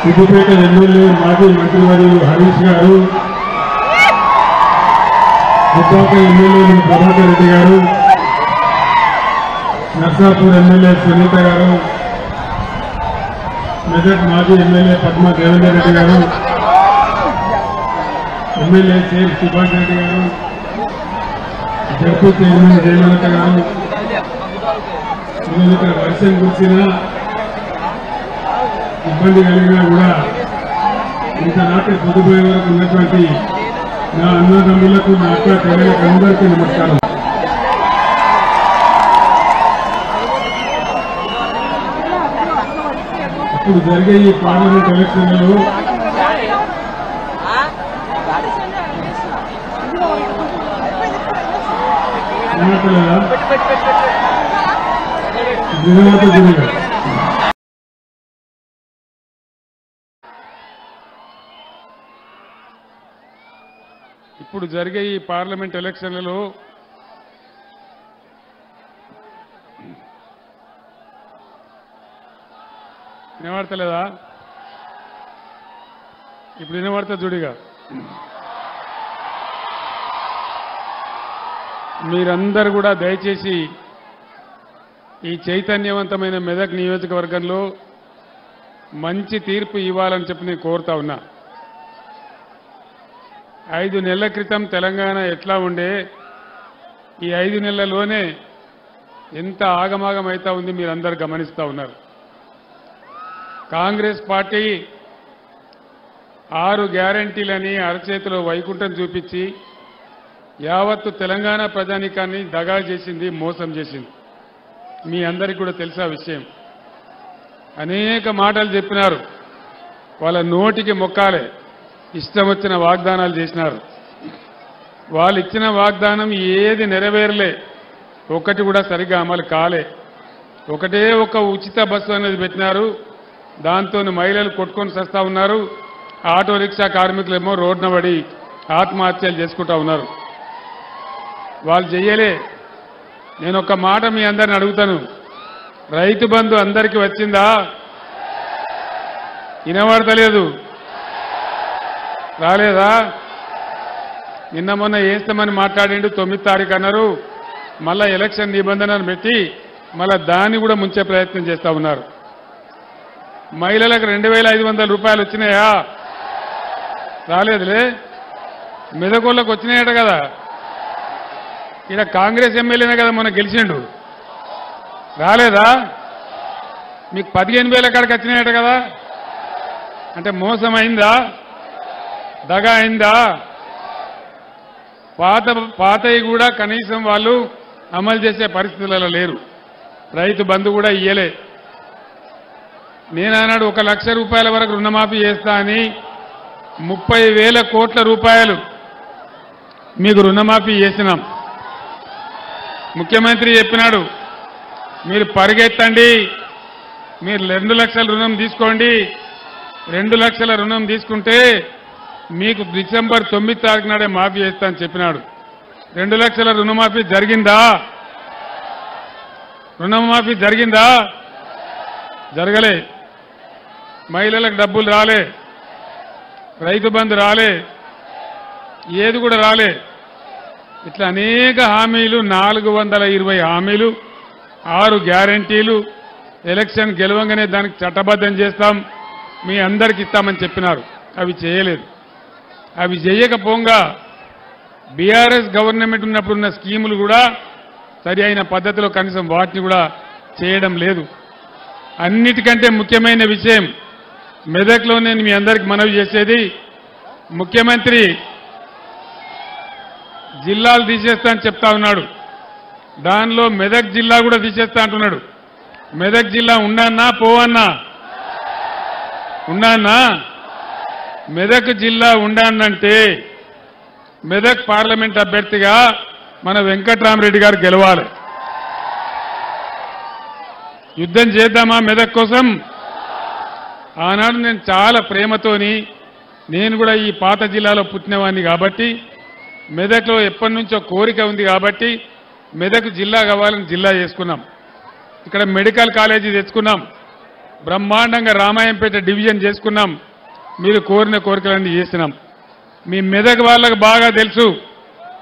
Siddipet MLA మాజీ మంత్రివర్యులు హరీష్ గారు, దుబ్బాక ఎమ్మెల్యే ప్రభాకర్ రెడ్డి గారు, నర్సాపూర్ ఎమ్మెల్యే సునీత గారు, మెదక్ మాజీ ఎమ్మెల్యే పద్మా దేవేందర్ రెడ్డి గారు, ఎమ్మెల్యే సేర్ సుభాష్ రెడ్డి గారు, జడ్పీ చైర్మన్ జయలలిత గారు, ఈరోజు ఇక్కడ వర్షం కురిసినా ఇబ్బంది కలిగినా కూడా ఇంత రాత్రి పొద్దుపోయే వరకు ఉన్నటువంటి నా అన్నదమ్ములకు, నా అక్క చెల్లెలకు అందరికీ నమస్కారం. ఇప్పుడు జరిగే ఈ పార్లమెంట్ ఎలక్షన్లలో ఇప్పుడు జరిగే ఈ పార్లమెంట్ ఎలక్షన్లలో వినబడతలేదా? ఇప్పుడు వినబడతా జుడిగా. మీరందరూ కూడా దయచేసి ఈ చైతన్యవంతమైన మెదక్ నియోజకవర్గంలో మంచి తీర్పు ఇవ్వాలని చెప్పి నేను కోరుతా ఉన్నా. 5 నెలల క్రితం తెలంగాణ ఎట్లా ఉండే, ఈ 5 నెలల్లోనే ఎంత ఆగమాగం అవుతా ఉంది మీరందరూ గమనిస్తూ ఉన్నారు. కాంగ్రెస్ పార్టీ 6 గ్యారంటీలని అరచేతిలో వైకుంఠం చూపించి యావత్తు తెలంగాణ ప్రజానీకాన్ని దగా చేసింది, మోసం చేసింది. మీ అందరికీ కూడా తెలుసా విషయం. అనేక మాటలు చెప్పినారు, వాళ్ళ నోటికి మొక్కాలే, ఇష్టం వచ్చిన వాగ్దానాలు చేసినారు. వాళ్ళు ఇచ్చిన వాగ్దానం ఏది నెరవేరలే, ఒకటి కూడా సరిగ్గా అమలు కాలే. ఒకటే ఒక ఉచిత బస్సు అనేది పెట్టినారు, దాంతో మహిళలు కొట్టుకొని సస్తా ఉన్నారు. ఆటో రిక్షా కార్మికులేమో రోడ్డున పడి ఆత్మహత్యలు చేసుకుంటా ఉన్నారు. వాళ్ళు చెయ్యలే. నేను ఒక మాట మీ అందరిని అడుగుతాను, రైతు బంధు అందరికీ వచ్చిందా? వినబడతలేదు, రాలేదా? నిన్న మొన్న వేస్తామని మాట్లాడిండు, 9 తారీఖు అన్నారు. మళ్ళా ఎలక్షన్ నిబంధనలు పెట్టి మళ్ళా దాన్ని కూడా ముంచే ప్రయత్నం చేస్తూ ఉన్నారు. మహిళలకు 2500 రూపాయలు వచ్చినాయా? రాలేదులే. మెదకోళ్ళకు వచ్చినాయట కదా. ఈయన కాంగ్రెస్ ఎమ్మెల్యేనే కదా మొన్న గెలిచిండు, రాలేదా? మీకు 15,000 కాడికి వచ్చినాయట కదా. అంటే మోసం అయిందా? దగా అయిందా? పాతవి కూడా కనీసం వాళ్ళు అమలు చేసే పరిస్థితులలో లేరు. రైతు బంధు కూడా ఇయ్యలే. నేనన్నాడు 1 లక్ష రూపాయల వరకు రుణమాఫీ చేస్తా అని 30,000 కోట్ల రూపాయలు మీకు రుణమాఫీ చేసినాం. ముఖ్యమంత్రి చెప్పినాడు, మీరు పరిగెత్తండి, మీరు 2 లక్షల రుణం తీసుకోండి. 2 లక్షల రుణం తీసుకుంటే మీకు డిసెంబర్ 9 తారీఖు నాడే మాఫీ చేస్తా అని చెప్పినాడు. 2 లక్షల రుణమాఫీ జరిగిందా? రుణమాఫీ జరిగిందా? జరగలే. మహిళలకు డబ్బులు రాలే, రైతు బంధు రాలే, ఏది కూడా రాలే. ఇట్లా అనేక హామీలు, 420 హామీలు, 6 గ్యారంటీలు, ఎలక్షన్ గెలవంగానే దానికి చట్టబద్ధం చేస్తాం, మీ అందరికి ఇస్తామని చెప్పినారు. అవి చేయలేదు. అవి చేయకపోగా బీఆర్ఎస్ గవర్నమెంట్ ఉన్నప్పుడు ఉన్న స్కీములు కూడా సరి అయిన పద్ధతిలో కనీసం వాటిని కూడా చేయడం లేదు. అన్నిటికంటే ముఖ్యమైన విషయం మెదక్లో నేను మీ అందరికి మనవి చేసేది, ముఖ్యమంత్రి జిల్లాలు తీసేస్తా అని చెప్తా ఉన్నాడు. దానిలో మెదక్ జిల్లా కూడా తీసేస్తా అంటున్నాడు. మెదక్ జిల్లా ఉండన్నా పోవన్నా? ఉండన్నా? మెదక్ జిల్లా ఉండన్నంటే మెదక్ పార్లమెంట్ అభ్యర్థిగా మన వెంకట్రామరెడ్డి గారు గెలవాలి. యుద్ధం చేద్దామా మెదక్ కోసం? ఆనాడు నేను చాలా ప్రేమతోని, నేను కూడా ఈ పాత జిల్లాలో పుట్టినవాడిని కాబట్టి, మెదక్లో ఎప్పటి నుంచో కోరిక ఉంది కాబట్టి మెదక్ జిల్లా కావాలని జిల్లా చేసుకున్నాం. ఇక్కడ మెడికల్ కాలేజీ తెచ్చుకున్నాం. బ్రహ్మాండంగా రామాయంపేట డివిజన్ చేసుకున్నాం. మీరు కోరిన కోరికలన్నీ చేసినాం. మీ మెదక్ వాళ్ళకు బాగా తెలుసు,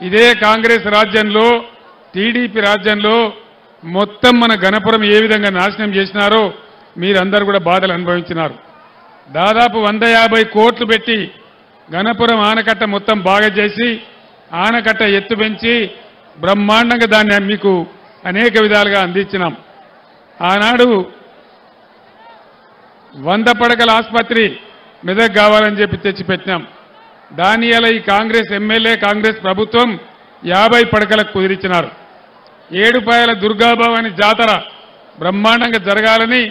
ఇదే కాంగ్రెస్ రాజ్యంలో టీడీపీ రాజ్యంలో మొత్తం మన గణపురం ఏ విధంగా నాశనం చేసినారో మీరందరూ కూడా బాధలు అనుభవించినారు. దాదాపు 150 కోట్లు పెట్టి గణపురం ఆనకట్ట మొత్తం బాగా చేసి ఆనకట్ట ఎత్తు పెంచి బ్రహ్మాండంగా దాన్ని మీకు అనేక విధాలుగా అందించినాం. ఆనాడు 100 పడకల ఆసుపత్రి మెదక్ కావాలని చెప్పి తెచ్చిపెట్టినాం. దాని ఇలా ఈ కాంగ్రెస్ ఎమ్మెల్యే కాంగ్రెస్ ప్రభుత్వం 50 పడకలకు కుదిరించినారు. ఏడుపాయల దుర్గాభవాని జాతర బ్రహ్మాండంగా జరగాలని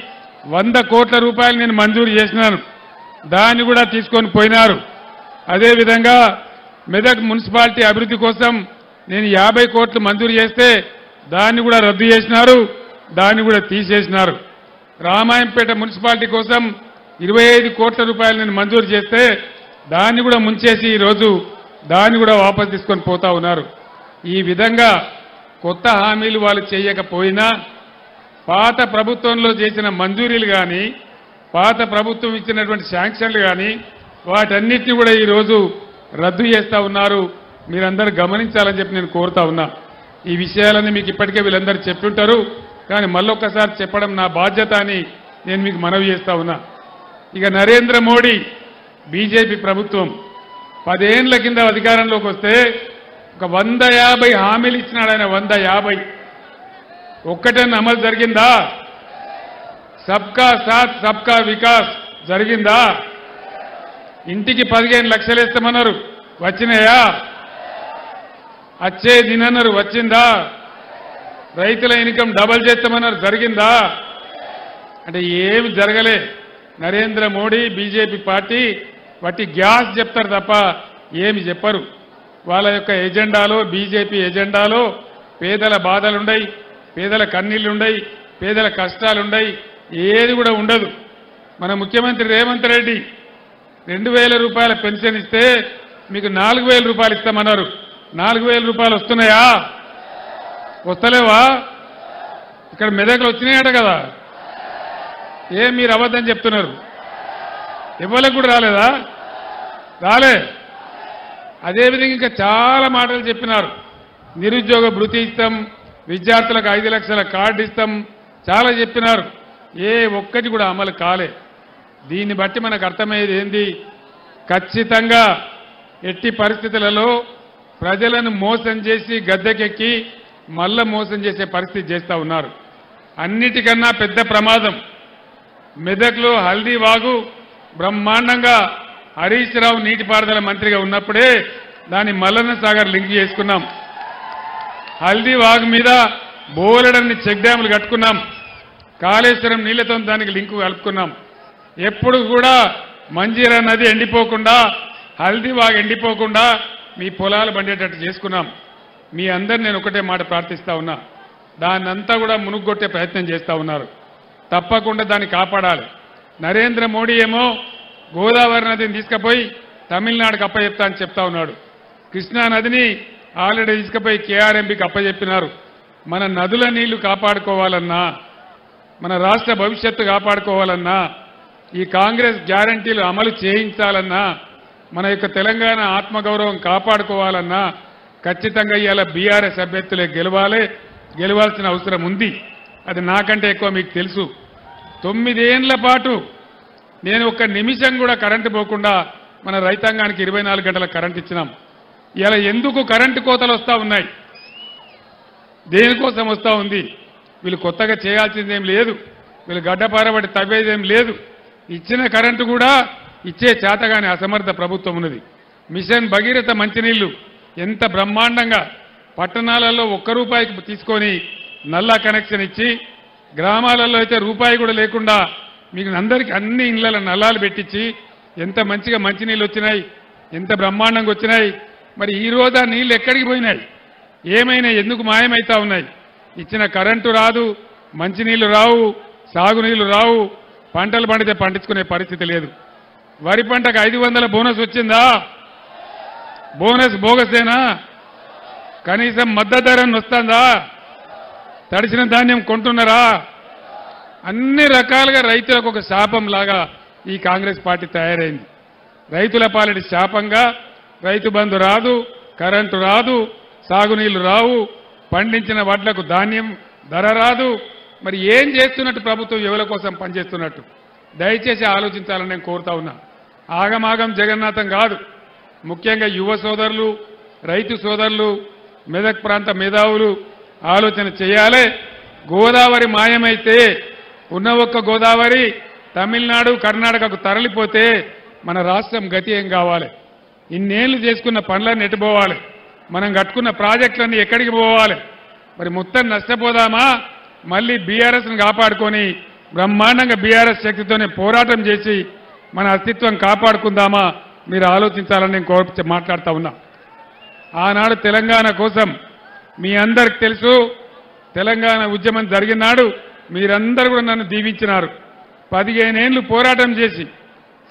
100 కోట్ల రూపాయలు నేను మంజూరు చేసినాను. దాన్ని కూడా తీసుకొని పోయినారు. అదేవిధంగా మెదక్ మున్సిపాలిటీ అభివృద్ధి కోసం నేను 50 కోట్లు మంజూరు చేస్తే దాన్ని కూడా రద్దు చేసినారు, దాన్ని కూడా తీసేసినారు. రామాయంపేట మున్సిపాలిటీ కోసం 25 కోట్ల రూపాయలు నేను మంజూరు చేస్తే దాన్ని కూడా ముంచేసి ఈరోజు దాన్ని కూడా వాపసు తీసుకొని పోతా ఉన్నారు. ఈ విధంగా కొత్త హామీలు వాళ్ళు చేయకపోయినా పాత ప్రభుత్వంలో చేసిన మంజూరీలు కానీ పాత ప్రభుత్వం ఇచ్చినటువంటి శాంక్షన్లు కానీ వాటన్నిటిని కూడా ఈరోజు రద్దు చేస్తూ ఉన్నారు. మీరందరూ గమనించాలని చెప్పి నేను కోరుతా ఉన్నా. ఈ విషయాలన్నీ మీకు ఇప్పటికే వీళ్ళందరూ చెప్తుంటారు, కానీ మళ్ళొక్కసారి చెప్పడం నా బాధ్యత అని నేను మీకు మనవి చేస్తా ఉన్నా. ఇక నరేంద్ర మోడీ బీజేపీ ప్రభుత్వం 10 ఏళ్ల కింద అధికారంలోకి వస్తే ఒక 150 హామీలు ఇచ్చినాడు ఆయన. 150 ఒక్కటన్నా అమలు జరిగిందా? సబ్కా సాత్ సబ్కా వికాస్ జరిగిందా? ఇంటికి 15 లక్షలు ఇస్తామన్నారు, వచ్చినాయా? వచ్చే దినన్నారు, వచ్చిందా? రైతుల ఇన్కమ్ డబల్ చేస్తామన్నారు, జరిగిందా? అంటే ఏమి జరగలే. నరేంద్ర మోడీ బీజేపీ పార్టీ వాటి గ్యాస్ చెప్తారు తప్ప ఏమి చెప్పరు. వాళ్ళ యొక్క ఎజెండాలో బీజేపీ ఎజెండాలో పేదల బాధలుండయి, పేదల కన్నీళ్లుండయి, పేదల కష్టాలుండయి, ఏది కూడా ఉండదు. మన ముఖ్యమంత్రి రేవంత్ రెడ్డి 2000 రూపాయల పెన్షన్ ఇస్తే మీకు 4000 రూపాయలు ఇస్తామన్నారు. 4000 రూపాయలు వస్తున్నాయా? వస్తలేవా? ఇక్కడ మెదక్లు వచ్చినాయట కదా, ఏం మీరు అబద్ధం చెప్తున్నారు? ఇవ్వలకు కూడా రాలేదా? రాలే. అదేవిధంగా ఇంకా చాలా మాటలు చెప్పినారు. నిరుద్యోగ భృతి ఇస్తాం, విద్యార్థులకు 5 లక్షల కార్డు ఇస్తాం, చాలా చెప్పినారు. ఏ ఒక్కటి కూడా అమలు కాలే. దీన్ని బట్టి మనకు అర్థమయ్యేది ఏంది? ఖచ్చితంగా ఎట్టి పరిస్థితులలో ప్రజలను మోసం చేసి గద్దెకెక్కి మళ్ళా మోసం చేసే పరిస్థితి చేస్తూ ఉన్నారు. అన్నిటికన్నా పెద్ద ప్రమాదం మెదక్లో హల్దీ వాగు బ్రహ్మాండంగా హరీష్ రావు నీటిపారుదల మంత్రిగా ఉన్నప్పుడే దాన్ని మల్లన్న సాగర్ లింక్ చేసుకున్నాం. హల్దీ వాగు మీద బోలెడన్ని చెక్ డ్యాములు కట్టుకున్నాం. కాళేశ్వరం నీళ్లతో దానికి లింకు కలుపుకున్నాం. ఎప్పుడు కూడా మంజీరా నది ఎండిపోకుండా, హల్దీ వాగు ఎండిపోకుండా మీ పొలాలు పండేటట్టు చేసుకున్నాం. మీ అందరు నేను ఒకటే మాట ప్రార్థిస్తా ఉన్నా, దాన్నంతా కూడా మునుగొట్టే ప్రయత్నం చేస్తూ ఉన్నారు. తప్పకుండా దాన్ని కాపాడాలి. నరేంద్ర మోడీ ఏమో గోదావరి నదిని తీసుకుపోయి తమిళనాడుకు అప్పచెప్తా అని చెప్తా ఉన్నాడు. కృష్ణా నదిని ఆల్రెడీ తీసుకుపోయి కేఆర్ఎంపీకి అప్పచెప్పినారు. మన నదుల నీళ్లు కాపాడుకోవాలన్నా, మన రాష్ట్ర భవిష్యత్తు కాపాడుకోవాలన్నా, ఈ కాంగ్రెస్ గ్యారంటీలు అమలు చేయించాలన్నా, మన యొక్క తెలంగాణ ఆత్మగౌరవం కాపాడుకోవాలన్నా ఖచ్చితంగా ఇవాళ బీఆర్ఎస్ అభ్యర్థులే గెలవాల్సిన అవసరం ఉంది. అది నాకంటే ఎక్కువ మీకు తెలుసు. 9 ఏళ్ల పాటు నేను ఒక్క నిమిషం కూడా కరెంటు పోకుండా మన రైతాంగానికి 24 గంటల కరెంట్ ఇచ్చినాం. ఇలా ఎందుకు కరెంటు కోతలు వస్తూ ఉన్నాయి? దేనికోసం వస్తూ ఉంది? వీళ్ళు కొత్తగా చేయాల్సిందేం లేదు, వీళ్ళు గడ్డపారబడి తవ్వేదేం లేదు. ఇచ్చిన కరెంటు కూడా ఇచ్చే చేతగాని అసమర్థ ప్రభుత్వం ఉన్నది. మిషన్ భగీరథ మంచినీళ్లు ఎంత బ్రహ్మాండంగా పట్టణాలలో ₹1 తీసుకొని నల్లా కనెక్షన్ ఇచ్చి, గ్రామాలలో అయితే రూపాయి కూడా లేకుండా మీకు అందరికీ అన్ని ఇళ్ల నల్లాలు పెట్టించి ఎంత మంచిగా మంచినీళ్ళు వచ్చినాయి, ఎంత బ్రహ్మాండంగా వచ్చినాయి. మరి ఈ రోజు ఆ నీళ్ళు ఎక్కడికి పోయినాయి? ఏమైనా ఎందుకు మాయమైతా ఉన్నాయి? ఇచ్చిన కరెంటు రాదు, మంచినీళ్లు రావు, సాగునీళ్లు రావు, పంటలు పండితే పండించుకునే పరిస్థితి లేదు. వరి పంటకు 500 బోనస్ వచ్చిందా? బోనస్ బోగసేనా? కనీసం మద్దతు ధర వస్తుందా? తడిసిన ధాన్యం కొంటున్నారా? అన్ని రకాలుగా రైతులకు ఒక శాపం లాగా ఈ కాంగ్రెస్ పార్టీ తయారైంది. రైతుల పాలిటి శాపంగా రైతు బంధు రాదు, కరెంటు రాదు, సాగునీళ్లు రావు, పండించిన వడ్లకు ధాన్యం ధర రాదు. మరి ఏం చేస్తున్నట్టు ప్రభుత్వం ఎవరి కోసం పనిచేస్తున్నట్టు దయచేసి ఆలోచించాలని నేను కోరుతా ఉన్నా. ఆగమాగం జగన్నాథం కాదు. ముఖ్యంగా యువ సోదరులు, రైతు సోదరులు, మెదక్ ప్రాంత మేధావులు ఆలోచన చేయాలి. గోదావరి మాయమైతే ఉన్న ఒక్క గోదావరి తమిళనాడు కర్ణాటకకు తరలిపోతే మన రాష్ట్రం గతి ఏం కావాలి? ఇన్నేళ్లు చేసుకున్న పనులన్నీ ఎట్టుపోవాలి? మనం కట్టుకున్న ప్రాజెక్టులన్నీ ఎక్కడికి పోవాలి? మరి మొత్తం నష్టపోదామా? మళ్ళీ బీఆర్ఎస్ను కాపాడుకొని బ్రహ్మాండంగా బీఆర్ఎస్ శక్తితోనే పోరాటం చేసి మన అస్తిత్వం కాపాడుకుందామా? మీరు ఆలోచించాలని నేను మాట్లాడుతూ ఉన్నా. ఆనాడు తెలంగాణ కోసం మీ అందరికి తెలుసు, తెలంగాణ ఉద్యమం జరిగినాడు మీరందరూ కూడా నన్ను దీవించినారు. 15 ఏళ్లు పోరాటం చేసి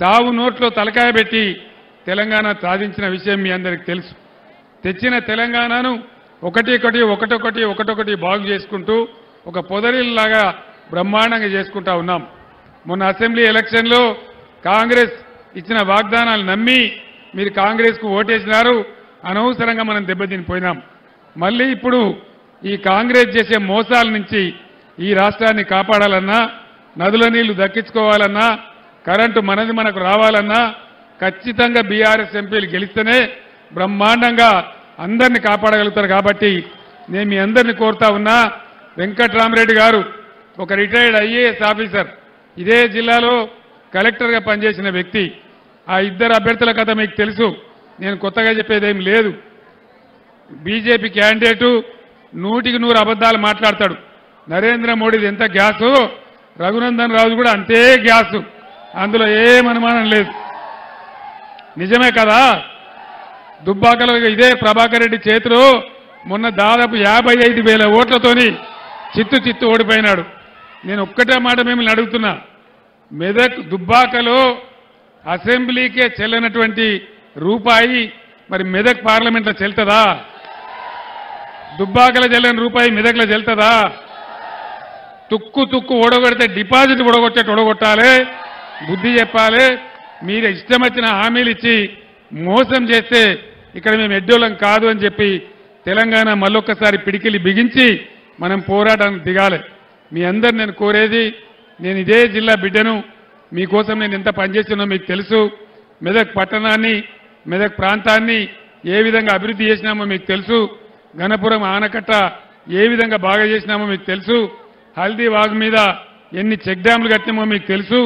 చావు నోట్లో తలకాయ పెట్టి తెలంగాణ సాధించిన విషయం మీ అందరికి తెలుసు. తెచ్చిన తెలంగాణను ఒకటొకటి బాగు చేసుకుంటూ ఒక పొదరిల్లాగా బ్రహ్మాండంగా చేసుకుంటా ఉన్నాం. మొన్న అసెంబ్లీ ఎలక్షన్లో కాంగ్రెస్ ఇచ్చిన వాగ్దానాలు నమ్మి మీరు కాంగ్రెస్కు ఓటేసినారు. అనవసరంగా మనం దెబ్బతినిపోయినాం. మళ్ళీ ఇప్పుడు ఈ కాంగ్రెస్ చేసే మోసాల నుంచి ఈ రాష్ట్రాన్ని కాపాడాలన్నా, నదుల నీళ్లు దక్కించుకోవాలన్నా, కరెంటు మనకు రావాలన్నా ఖచ్చితంగా బీఆర్ఎస్ ఎంపీలు గెలిస్తేనే బ్రహ్మాండంగా అందరినీ కాపాడగలుగుతారు. కాబట్టి నేను మీ అందరినీ కోరుతా ఉన్నా, వెంకట్రామరెడ్డి గారు ఒక రిటైర్డ్ ఐఏఎస్ ఆఫీసర్, ఇదే జిల్లాలో కలెక్టర్గా పనిచేసిన వ్యక్తి. ఆ ఇద్దరు అభ్యర్థుల కథ మీకు తెలుసు, నేను కొత్తగా చెప్పేదేం లేదు. బీజేపీ క్యాండిడేటు 100కి 100 అబద్ధాలు మాట్లాడతాడు. నరేంద్ర మోడీది ఎంత గ్యాసు, రఘునందన్ రాజు కూడా అంతే గ్యాసు, అందులో ఏం అనుమానం లేదు. నిజమే కదా? దుబ్బాకలో ఇదే ప్రభాకర్ రెడ్డి చేతిలో మొన్న దాదాపు 55,000 ఓట్లతోని చిత్తు ఓడిపోయినాడు. నేను ఒక్కటే మాట మిమ్మల్ని అడుగుతున్నా, మెదక్ దుబ్బాకలో అసెంబ్లీకే చెల్లనటువంటి రూపాయి మరి మెదక్ పార్లమెంట్లో చెల్తుందా? దుబ్బాకలో చెల్లని రూపాయి మెదక్లో చెల్తుందా? తుక్కు ఓడగొడితే డిపాజిట్ ఓడగొట్టాలి, బుద్ధి చెప్పాలి. మీరు ఇష్టం వచ్చిన హామీలు ఇచ్చి మోసం చేస్తే ఇక్కడ మేము ఎడ్డోళ్ళం కాదు అని చెప్పి తెలంగాణ మళ్ళొక్కసారి పిడికిలి బిగించి మనం పోరాటానికి దిగాలి. మీ అందరు నేను కోరేది, నేను ఇదే జిల్లా బిడ్డను, మీకోసం నేను ఎంత పనిచేసినో మీకు తెలుసు. మెదక్ పట్టణాన్ని, మెదక్ ప్రాంతాన్ని ఏ విధంగా అభివృద్ధి చేసినామో మీకు తెలుసు. గణపురం ఆనకట్ట ఏ విధంగా బాగా చేసినామో మీకు తెలుసు. హల్దీ వాగు మీద ఎన్ని చెక్ డ్యాంలు కట్టినామో మీకు తెలుసు.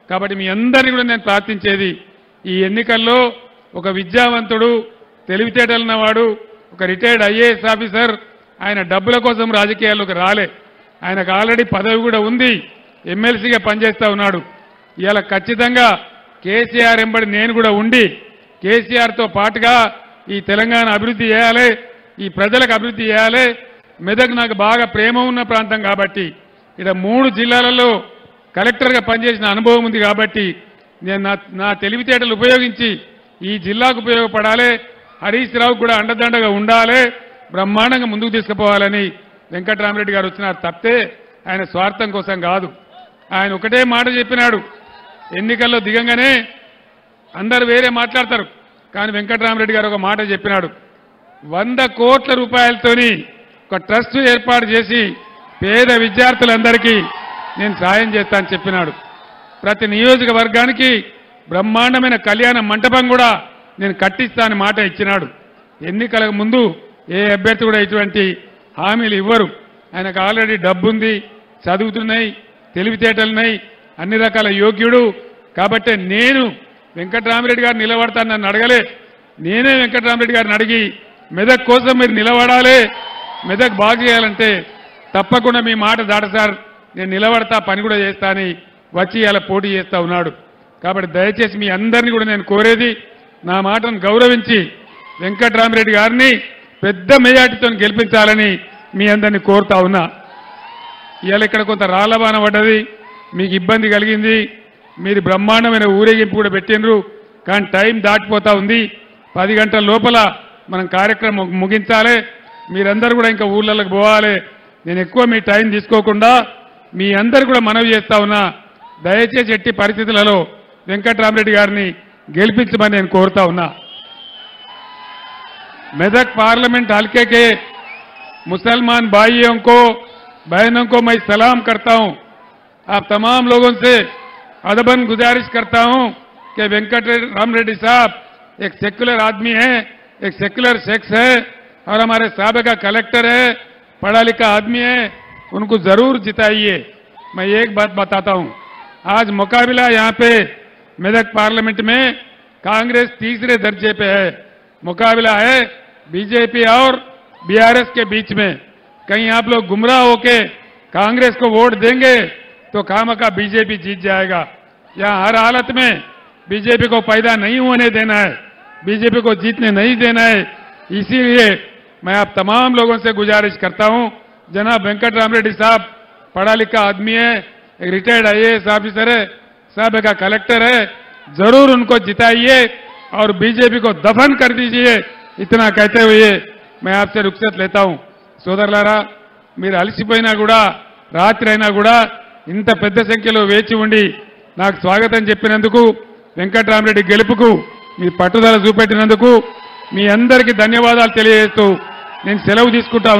కాబట్టి మీ అందరినీ కూడా నేను ప్రార్థించేది, ఈ ఎన్నికల్లో ఒక విద్యావంతుడు, తెలివితేటలున్నవాడు, ఒక రిటైర్డ్ ఐఏఎస్ ఆఫీసర్, ఆయన డబ్బుల కోసం రాజకీయాల్లోకి రాలే. ఆయనకు ఆల్రెడీ పదవి కూడా ఉంది, ఎమ్మెల్సీగా పనిచేస్తూ ఉన్నాడు. ఇవాళ ఖచ్చితంగా కేసీఆర్ ఎంబడి నేను కూడా ఉండి కేసీఆర్తో పాటుగా ఈ తెలంగాణ అభివృద్ధి చేయాలి, ఈ ప్రజలకు అభివృద్ధి చేయాలి. మెదక్ నాకు బాగా ప్రేమ ఉన్న ప్రాంతం కాబట్టి, ఇక్కడ 3 జిల్లాలలో కలెక్టర్గా పనిచేసిన అనుభవం ఉంది కాబట్టి నేను నా తెలివితేటలు ఉపయోగించి ఈ జిల్లాకు ఉపయోగపడాలి, హరీష్ రావు కూడా అండదండగా ఉండాలి, బ్రహ్మాండంగా ముందుకు తీసుకుపోవాలని వెంకట్రామరెడ్డి గారు వచ్చినారు తప్పితే ఆయన స్వార్థం కోసం కాదు. ఆయన ఒకటే మాట చెప్పినాడు, ఎన్నికల్లో దిగంగానే అందరు వేరే మాట్లాడతారు, కానీ వెంకట్రామరెడ్డి గారు ఒక మాట చెప్పినాడు, 100 కోట్ల రూపాయలతోని ఒక ట్రస్ట్ ఏర్పాటు చేసి పేద విద్యార్థులందరికీ నేను సాయం చేస్తానని చెప్పినాడు. ప్రతి నియోజకవర్గానికి బ్రహ్మాండమైన కళ్యాణ మంటపం కూడా నేను కట్టిస్తానని మాట ఇచ్చినాడు. ఎన్నికలకు ముందు ఏ అభ్యర్థి కూడా ఇటువంటి హామీలు ఇవ్వరు. ఆయనకు ఆల్రెడీ డబ్బుంది, చదువుతున్నాయి, తెలివితేటలున్నాయి, అన్ని రకాల యోగ్యుడు. కాబట్టి నేను వెంకట్రామరెడ్డి గారు నిలబడతాను నన్ను అడగలే, నేనే వెంకట్రామరెడ్డి గారిని అడిగి మెదక్ కోసం మీరు నిలబడాలి, మెదక్ బాగు చేయాలంటే తప్పకుండా మీ మాట దాట సార్, నేను నిలబడతా, పని కూడా చేస్తా అని వచ్చి ఇలా పోటీ చేస్తా ఉన్నాడు. కాబట్టి దయచేసి మీ అందరినీ కూడా నేను కోరేది, నా మాటను గౌరవించి వెంకట్రామరెడ్డి గారిని పెద్ద మెజార్టీతో గెలిపించాలని మీ అందరినీ కోరుతా ఉన్నా. ఇవాళ ఇక్కడ కొంత రాళ్లబాన పడ్డది, మీకు ఇబ్బంది కలిగింది, మీరు బ్రహ్మాండమైన ఊరేగింపు కూడా పెట్టినరు, కానీ టైం దాటిపోతా ఉంది. 10 గంటల లోపల మనం కార్యక్రమం ముగించాలి. మీరందరూ కూడా ఇంకా ఊళ్ళకి పోవాలి. నేను ఎక్కువ మీ టైం తీసుకోకుండా మీ అందరు కూడా మనవి చేస్తా ఉన్నా, దయచేసి ఎట్టి పరిస్థితులలో వెంకట్రామరెడ్డి గారిని గెలిపించమని నేను కోరుతా ఉన్నా। मेदक पार्लियामेंट हल्के के मुसलमान भाइयों को बहनों को मैं सलाम करता हूं। आप तमाम लोगों से अदबन गुजारिश करता हूं कि वेंकटरामरेड्डी साहब एक सेक्युलर आदमी है, एक सेक्युलर शख्स है और हमारे साबिका कलेक्टर है, पढ़ा लिखा आदमी है, उनको जरूर जिताइए। मैं एक बात बताता हूं, आज मुकाबला यहां पे मेदक पार्लियामेंट में कांग्रेस तीसरे दर्जे पे है। मुकाबला है बीजेपी और बीआरएस के बीच में। कहीं आप लोग गुमराह होके कांग्रेस को वोट देंगे तो खामखा बीजेपी जीत जाएगा। यहां हर हालत में बीजेपी को पैदा नहीं होने देना है, बीजेपी को जीतने नहीं देना है। इसीलिए मैं आप तमाम लोगों से गुजारिश करता हूं, जनाब वेंकटरामरेड्डी साहब पढ़ा लिखा आदमी है, एक रिटायर्ड आईएएस ऑफिसर है, साबिका कलेक्टर है, जरूर उनको जिताइए और बीजेपी को दफन कर दीजिए। इतना कहते हुए मैं आपसे रुखसत लेता हूं। సోదరులారా, మీరు అలసిపోయినా కూడా రాత్రి అయినా కూడా ఇంత పెద్ద సంఖ్యలో వేచి ఉండి నాకు స్వాగతం చెప్పినందుకు, వెంకట్రామరెడ్డి గెలుపుకు మీ పట్టుదల చూపెట్టినందుకు మీ అందరికీ ధన్యవాదాలు తెలియజేస్తూ నేను సెలవు తీసుకుంటా ఉన్నాను।